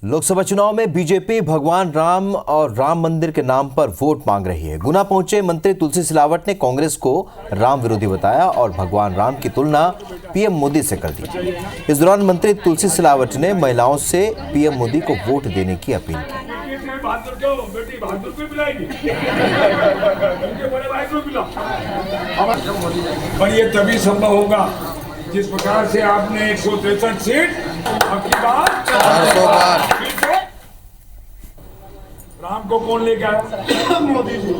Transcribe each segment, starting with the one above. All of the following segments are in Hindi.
लोकसभा चुनाव में बीजेपी भगवान राम और राम मंदिर के नाम पर वोट मांग रही है। गुना पहुंचे मंत्री तुलसी सिलावट ने कांग्रेस को राम विरोधी बताया और भगवान राम की तुलना पीएम मोदी से कर दी। इस दौरान मंत्री तुलसी सिलावट ने महिलाओं से पीएम मोदी को वोट देने की अपील की। पर ये तभी संभव होगा जिस प्रकार से आपने 163 सीट अब की बात 400 बार राम को कौन लेके आया? मोदी जी।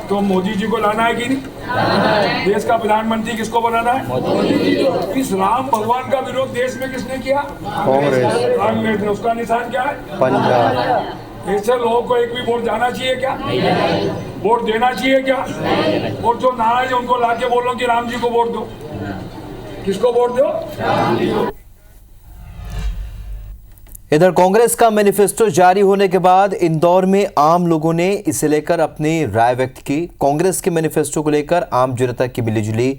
तो मोदी जी को लाना है कि नहीं? देश का प्रधानमंत्री किसको बनाना है? मोदी जी। इस राम भगवान का विरोध देश में किसने किया? कांग्रेस ने। उसका निशान क्या है? पंजाब। ऐसे लोगों को एक भी वोट जाना चाहिए क्या? वोट देना चाहिए क्या? और जो नाराज है उनको लाके बोलो कि राम जी को वोट दो। किसको वोट दो? इधर कांग्रेस का मैनिफेस्टो जारी होने के बाद इंदौर में आम लोगों ने इसे लेकर अपनी राय व्यक्त की। कांग्रेस के मैनिफेस्टो को लेकर आम जनता की मिलीजुली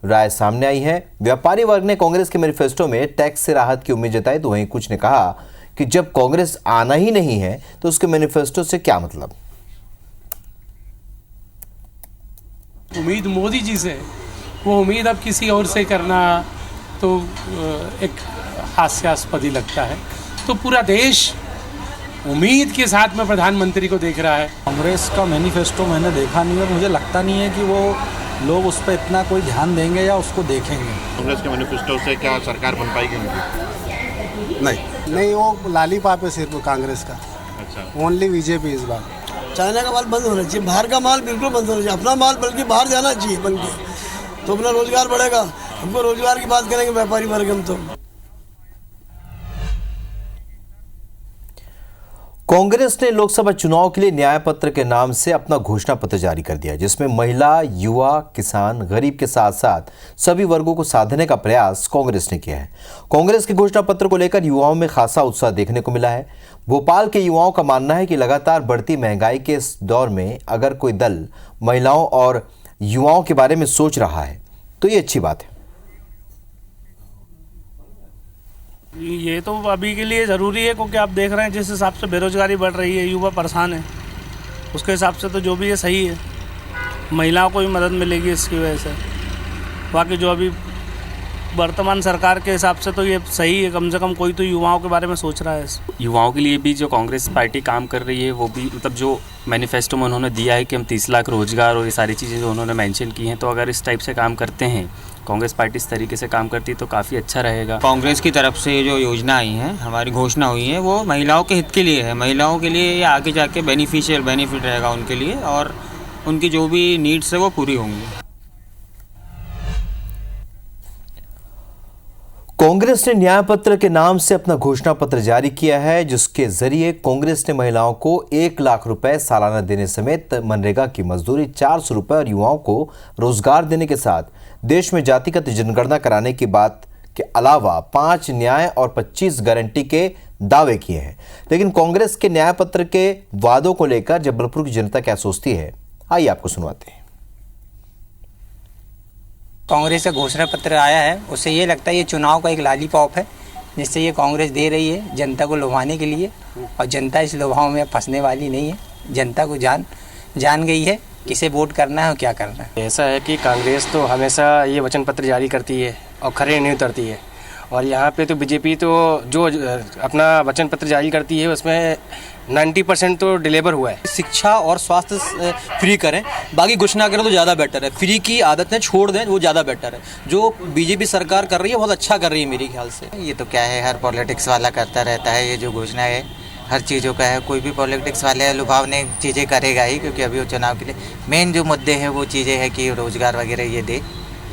राय सामने आई है। व्यापारी वर्ग ने कांग्रेस के मैनिफेस्टो में टैक्स से राहत की उम्मीद जताई, तो वहीं कुछ ने कहा कि जब कांग्रेस आना ही नहीं है तो उसके मैनिफेस्टो से क्या मतलब। उम्मीद मोदी जी से, वो उम्मीद अब किसी और से करना तो एक हास्यास्पद ही लगता है। तो पूरा देश उम्मीद के साथ में प्रधानमंत्री को देख रहा है। कांग्रेस का मैनिफेस्टो मैंने देखा नहीं है, मुझे लगता नहीं है कि वो लोग उस पर इतना कोई ध्यान देंगे या उसको देखेंगे। कांग्रेस के मैनिफेस्टो से क्या सरकार बन पाएगी? नहीं, वो लालीपाप है सिर्फ कांग्रेस का। अच्छा, ओनली बीजेपी इस बार। चाइना का माल बंद होना चाहिए, बाहर का माल बिल्कुल बंद होना चाहिए। अपना माल बल्कि बाहर जाना चाहिए बन के, तो अपना रोजगार बढ़ेगा। हमको रोजगार की बात करेंगे व्यापारी वर्ग हम तो। कांग्रेस ने लोकसभा चुनाव के लिए न्याय पत्र के नाम से अपना घोषणा पत्र जारी कर दिया, जिसमें महिला, युवा, किसान, गरीब के साथ साथ सभी वर्गों को साधने का प्रयास कांग्रेस ने किया है। कांग्रेस के घोषणा पत्र को लेकर युवाओं में खासा उत्साह देखने को मिला है। भोपाल के युवाओं का मानना है कि लगातार बढ़ती महंगाई के इस दौर में अगर कोई दल महिलाओं और युवाओं के बारे में सोच रहा है तो ये अच्छी बात है। ये तो अभी के लिए ज़रूरी है, क्योंकि आप देख रहे हैं जिस हिसाब से बेरोजगारी बढ़ रही है, युवा परेशान है, उसके हिसाब से तो जो भी है सही है। महिलाओं को भी मदद मिलेगी इसकी वजह से। बाकी जो अभी वर्तमान सरकार के हिसाब से तो ये सही है, कम से कम कोई तो युवाओं के बारे में सोच रहा है। युवाओं के लिए भी जो कांग्रेस पार्टी काम कर रही है वो भी मतलब जो मैनिफेस्टो में उन्होंने दिया है कि हम 30 लाख रोजगार और ये सारी चीज़ें जो उन्होंने मेंशन की हैं, तो अगर इस टाइप से काम करते हैं, कांग्रेस पार्टी इस तरीके से काम करती है तो काफ़ी अच्छा रहेगा। कांग्रेस की तरफ से जो योजना आई है, हमारी घोषणा हुई है, वो महिलाओं के हित के लिए है। महिलाओं के लिए ये आगे जाके बेनिफिट रहेगा उनके लिए, और उनकी जो भी नीड्स है वो पूरी होंगी। कांग्रेस ने न्याय पत्र के नाम से अपना घोषणा पत्र जारी किया है, जिसके जरिए कांग्रेस ने महिलाओं को 1 लाख रुपए सालाना देने समेत मनरेगा की मजदूरी 400 रुपए और युवाओं को रोजगार देने के साथ देश में जातिगत जनगणना कराने की बात के अलावा 5 न्याय और 25 गारंटी के दावे किए हैं। लेकिन कांग्रेस के न्याय पत्र के वादों को लेकर जबलपुर की जनता क्या सोचती है, आइए आपको सुनवाते हैं। कांग्रेस का घोषणा पत्र आया है, उससे ये लगता है ये चुनाव का एक लालीपॉप है, जिससे ये कांग्रेस दे रही है जनता को लुभाने के लिए, और जनता इस लुभाव में फंसने वाली नहीं है। जनता को जान गई है किसे वोट करना है और क्या करना है। ऐसा है कि कांग्रेस तो हमेशा ये वचन पत्र जारी करती है और खरे नहीं उतरती है, और यहाँ पे तो बीजेपी तो जो अपना वचन पत्र जारी करती है उसमें 90% तो डिलीवर हुआ है। शिक्षा और स्वास्थ्य फ्री करें, बाकी कुछ ना करें तो ज़्यादा बेटर है। फ्री की आदतें छोड़ दें, वो ज़्यादा बेटर है। जो बीजेपी सरकार कर रही है बहुत अच्छा कर रही है मेरे ख्याल से। ये तो क्या है, हर पॉलिटिक्स वाला करता रहता है। ये जो घोषणा है हर चीज़ों का है, कोई भी पॉलिटिक्स वाले लुभावने चीज़ें करेगा ही, क्योंकि अभी वो चुनाव के लिए मेन जो मुद्दे हैं वो चीज़ें हैं कि रोज़गार वगैरह ये दे।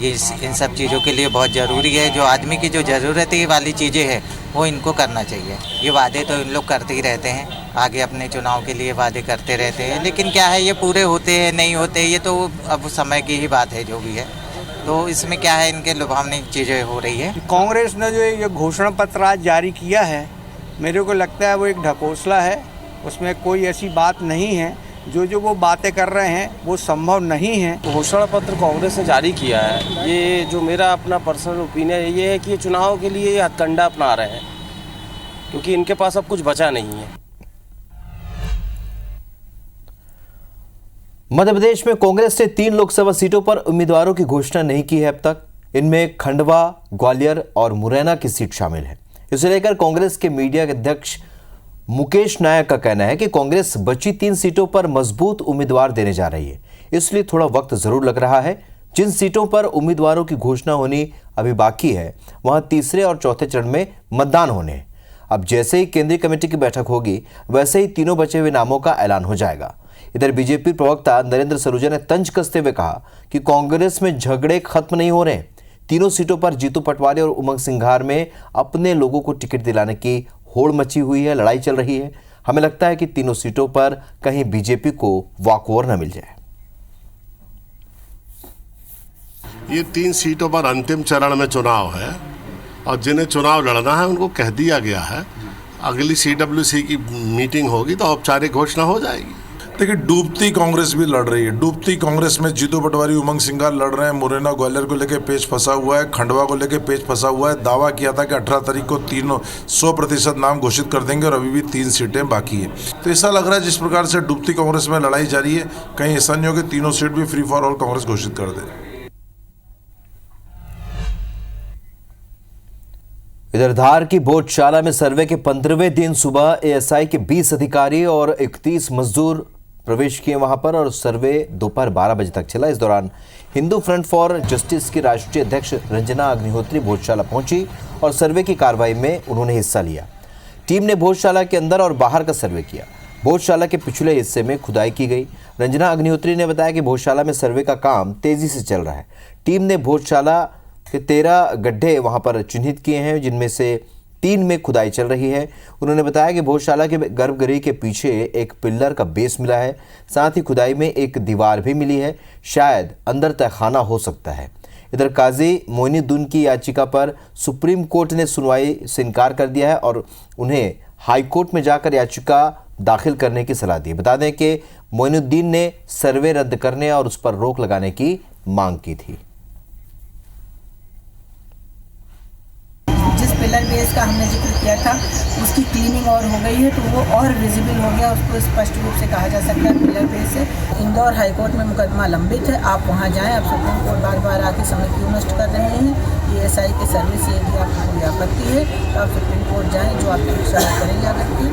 ये इन सब चीज़ों के लिए बहुत ज़रूरी है। जो आदमी की जो ज़रूरत है वाली चीज़ें हैं वो इनको करना चाहिए। ये वादे तो इन लोग करते ही रहते हैं, आगे अपने चुनाव के लिए वादे करते रहते हैं, लेकिन क्या है ये पूरे होते हैं नहीं होते, ये तो अब समय की ही बात है जो भी है। तो इसमें क्या है, इनके लुभावनी चीज़ें हो रही है। कांग्रेस ने जो ये घोषणा पत्र आज जारी किया है, मेरे को लगता है वो एक ढकोसला है। उसमें कोई ऐसी बात नहीं है, जो वो बातें कर रहे हैं वो संभव नहीं है। घोषणा पत्र कांग्रेस ने जारी किया है, ये जो मेरा अपना पर्सनल ओपिनियन ये है कि ये चुनाव के लिए हथकंडा अपना रहे हैं। क्योंकि इनके पास अब कुछ बचा नहीं है। मध्य प्रदेश में कांग्रेस ने 3 लोकसभा सीटों पर उम्मीदवारों की घोषणा नहीं की है अब तक। इनमें खंडवा, ग्वालियर और मुरैना की सीट शामिल है। इसे लेकर कांग्रेस के मीडिया के अध्यक्ष मुकेश नायक का कहना है कि कांग्रेस बची 3 सीटों पर मजबूत उम्मीदवार देने जा रही है, इसलिए थोड़ा वक्त जरूर लग रहा है। जिन सीटों पर उम्मीदवारों की घोषणा होनी अभी बाकी है, वहां तीसरे और चौथे चरण में मतदान होने हैं। अब जैसे ही केंद्रीय कमेटी की बैठक होगी, वैसे ही तीनों बचे हुए नामों का ऐलान हो जाएगा। इधर बीजेपी प्रवक्ता नरेंद्र सलूजा ने तंज कसते हुए कहा कि कांग्रेस में झगड़े खत्म नहीं हो रहे। तीनों सीटों पर जीतू पटवारी और उमंग सिंघार में अपने लोगों को टिकट दिलाने की होड़ मची हुई है, लड़ाई चल रही है। हमें लगता है कि तीनों सीटों पर कहीं बीजेपी को वॉकओवर न मिल जाए। ये 3 सीटों पर अंतिम चरण में चुनाव है और जिन्हें चुनाव लड़ना है उनको कह दिया गया है। अगली CWC की मीटिंग होगी तो औपचारिक घोषणा हो जाएगी। देखिए, डूबती कांग्रेस भी लड़ रही है। डूबती कांग्रेस में जीतू पटवारी, उमंग सिंघार लड़ रहे हैं। मुरैना ग्वालियर को लेकर पेच फंसा हुआ है, खंडवा को लेकर पेच फंसा हुआ है। दावा किया था कि 18 तारीख को 100% नाम घोषित कर देंगे और अभी भी 3 सीटें बाकी है। तो ऐसा लग रहा है जिस प्रकार से डूबती कांग्रेस में लड़ाई जारी है, कहीं ऐसा नहीं हो कि तीनों सीट भी फ्री फॉर ऑल कांग्रेस घोषित कर दे। इधर धार की बोधशाला में सर्वे के 15वें दिन सुबह ASI के 20 अधिकारी और 31 मजदूर प्रवेश किए वहां पर और सर्वे दोपहर 12 बजे तक चला। इस दौरान हिंदू फ्रंट फॉर जस्टिस की राष्ट्रीय अध्यक्ष रंजना अग्निहोत्री भोजशाला पहुंची और सर्वे की कार्रवाई में उन्होंने हिस्सा लिया। टीम ने भोजशाला के अंदर और बाहर का सर्वे किया। भोजशाला के पिछले हिस्से में खुदाई की गई। रंजना अग्निहोत्री ने बताया कि भोजशाला में सर्वे का काम तेजी से चल रहा है। टीम ने भोजशाला के 13 गड्ढे वहां पर चिन्हित किए हैं, जिनमें से 3 में खुदाई चल रही है। उन्होंने बताया कि भोजशाला के गर्भगृह के पीछे एक पिल्लर का बेस मिला है, साथ ही खुदाई में एक दीवार भी मिली है, शायद अंदर तहखाना हो सकता है। इधर काजी मोइनुद्दीन की याचिका पर सुप्रीम कोर्ट ने सुनवाई से इनकार कर दिया है और उन्हें हाई कोर्ट में जाकर याचिका दाखिल करने की सलाह दी। बता दें कि मोइनुद्दीन ने सर्वे रद्द करने और उस पर रोक लगाने की मांग की थी। जिस पिलर बेस का हमने जिक्र किया था उसकी क्लीनिंग और हो गई है, तो वो और विजिबल हो गया, उसको स्पष्ट रूप से कहा जा सकता है पिलर बेस से। इंदौर हाईकोर्ट में मुकदमा लंबित है, आप वहां जाएं। अब सुप्रीम कोर्ट बार बार आके समय क्यों नष्ट कर रहे हैं? ASI के सर्वे से यदि आपको कोई आपत्ति है तो आप सुप्रीम कोर्ट जाएँ, जो आपकी इच्छा करेंगे आपत्ति।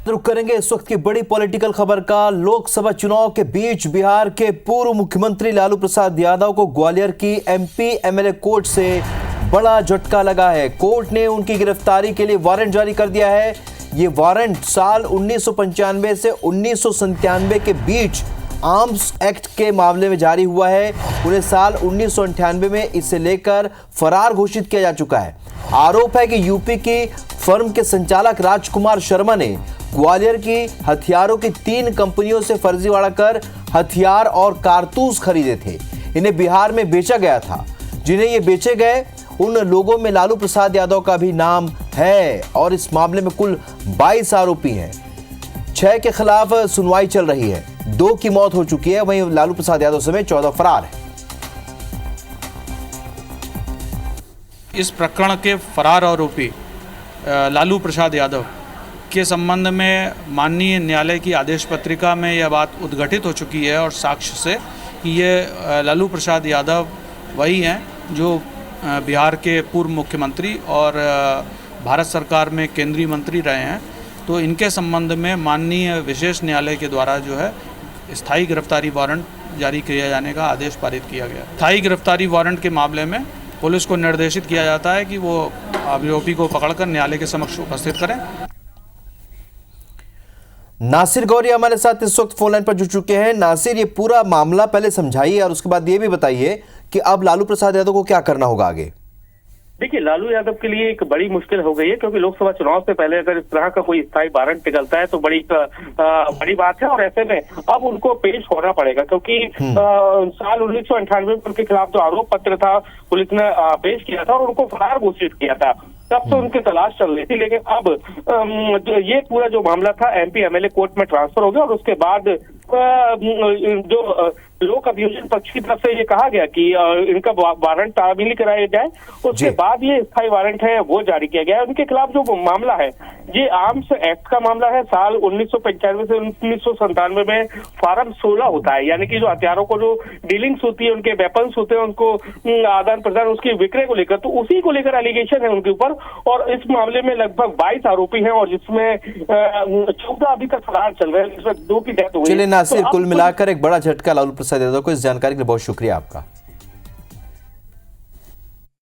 रुक करेंगे इस वक्त की बड़ी पॉलिटिकल खबर का। लोकसभा चुनाव के बीच बिहार के पूर्व मुख्यमंत्री लालू प्रसाद यादव को ग्वालियर की MP MLA कोर्ट से बड़ा झटका लगा है। कोर्ट ने उनकी गिरफ्तारी के लिए वारंट जारी कर दिया है। ये वारंट साल 1995 से 1997 के बीच आर्म्स एक्ट के मामले में जारी हुआ है। उन्हें साल 1998 में इसे लेकर फरार घोषित किया जा चुका है। आरोप है कि यूपी की फर्म के संचालक राजकुमार शर्मा ने ग्वालियर की हथियारों की 3 कंपनियों से फर्जीवाड़ा कर हथियार और कारतूस खरीदे थे। इन्हें बिहार में बेचा गया था। जिन्हें ये बेचे गए उन लोगों में लालू प्रसाद यादव का भी नाम है और इस मामले में कुल 22 आरोपी हैं। 6 के खिलाफ सुनवाई चल रही है। 2 की मौत हो चुकी है, वहीं लालू प्रसाद यादव समेत 14 फरार हैं। इस प्रकरण के फरार आरोपी लालू प्रसाद यादव के संबंध में माननीय न्यायालय की आदेश पत्रिका में यह बात उद्घटित हो चुकी है और साक्ष्य से कि ये लालू प्रसाद यादव वही हैं जो बिहार के पूर्व मुख्यमंत्री और भारत सरकार में केंद्रीय मंत्री रहे हैं। तो इनके संबंध में माननीय विशेष न्यायालय के द्वारा जो है स्थायी गिरफ्तारी वारंट जारी किया जाने का आदेश पारित किया गया। स्थायी गिरफ्तारी वारंट के मामले में पुलिस को निर्देशित किया जाता है कि वो आरोपी को पकड़कर न्यायालय के समक्ष उपस्थित करें। नासिर गौरी हमारे साथ इस वक्त फोन लाइन पर जुड़ चुके हैं। नासिर, ये पूरा मामला पहले समझाइए और उसके बाद ये भी बताइए कि अब लालू प्रसाद यादव को क्या करना होगा आगे। देखिए, लालू यादव के लिए एक बड़ी मुश्किल हो गई है, क्योंकि लोकसभा चुनाव से पहले अगर इस तरह का कोई स्थायी वारंट निकलता है तो बड़ी बात है। और ऐसे में अब उनको पेश होना पड़ेगा, क्योंकि साल 1998 में उनके खिलाफ जो आरोप पत्र था पुलिस ने पेश किया था और उनको फरार घोषित किया था। तब तो उनकी तलाश चल रही थी, लेकिन अब ये पूरा जो मामला था MP MLA कोर्ट में ट्रांसफर हो गया और उसके बाद जो लोक अभियोजन पक्ष की तरफ से ये कहा गया कि इनका वारंट तामील कराया जाए, उसके बाद ये स्थायी वारंट है वो जारी किया गया है। उनके खिलाफ जो मामला है ये आर्म्स एक्ट का मामला है। साल 1995 से 1997 में फार्म 16 होता है, यानी कि जो हथियारों को जो डीलिंग्स होती है, उनके वेपन्स होते हैं, उनको आदान प्रदान, उसकी विक्रय को लेकर, तो उसी को लेकर एलिगेशन है उनके ऊपर। और इस मामले में लगभग 22 आरोपी हैं और जिसमें 14 अभी तक फरार चल रहे हैं, जिसमें 2 की डेथ हुई। चलिए नासिर, कुल मिलाकर एक बड़ा झटका लालू प्रसाद यादव को। इस जानकारी के लिए बहुत शुक्रिया आपका।